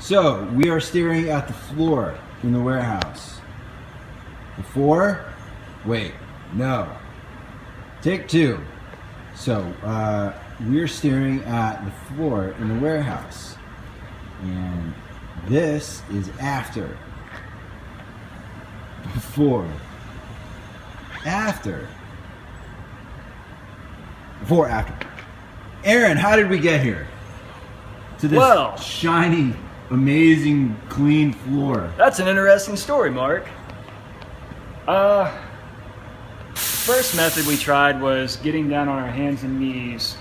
So we are staring at the floor in the warehouse. Before, wait, no. Take two. So we're staring at the floor in the warehouse. And this is after. Before. After. Before, after. Aaron, how did we get here? To this shiny, amazing, clean floor. That's an interesting story, Mark. The first method we tried was getting down on our hands and knees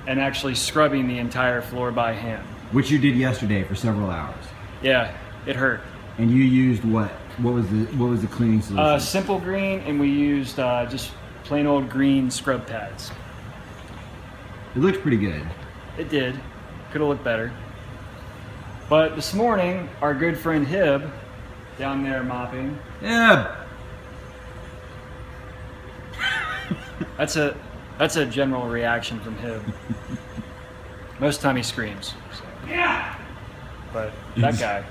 and actually scrubbing the entire floor by hand. Which you did yesterday for several hours. Yeah, it hurt. And you used what? What was the cleaning solution? Simple Green, and we used just plain old green scrub pads. It looked pretty good. It did. Could have looked better. But this morning, our good friend Hib, down there mopping. Yeah. That's a general reaction from Hib. Most of the time he screams. So. Yeah. But that guy.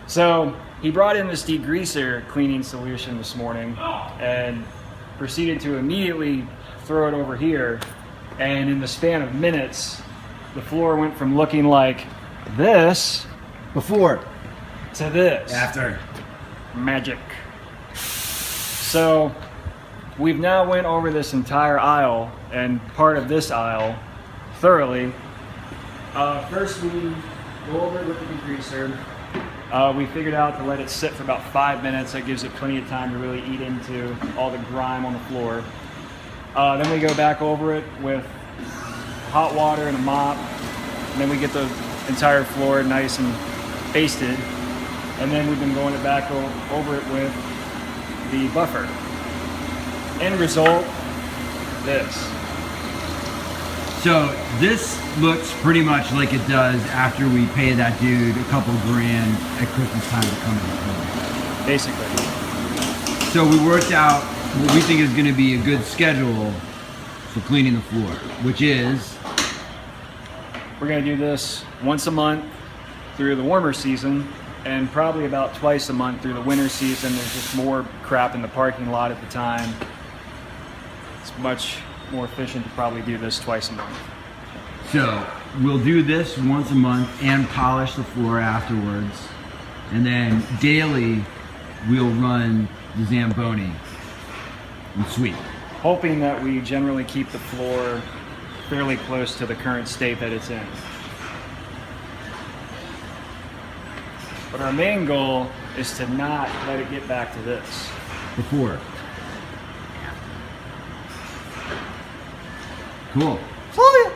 So he brought in this degreaser cleaning solution this morning and proceeded to immediately throw it over here. And in the span of minutes, the floor went from looking like this Before. to this. After. Magic. So we've now went over this entire aisle and part of this aisle thoroughly. First we go over it with the degreaser. We figured out to let it sit for about 5 minutes. That gives it plenty of time to really eat into all the grime on the floor. Then we go back over it with hot water and a mop. And then we get the entire floor nice and basted. And then we've been going back over it with the buffer. End result, this. So this looks pretty much like it does after we pay that dude a couple grand at Christmas time to come in. Basically. So we worked out what we think is going to be a good schedule for cleaning the floor, which is we're going to do this once a month through the warmer season and probably about twice a month through the winter season. There's just more crap in the parking lot at the time. It's much more efficient to probably do this twice a month. So we'll do this once a month and polish the floor afterwards. And then daily we'll run the Zamboni and sweep. Hoping that we generally keep the floor fairly close to the current state that it's in. But our main goal is to not let it get back to this. Before. Cool. Oh, yeah.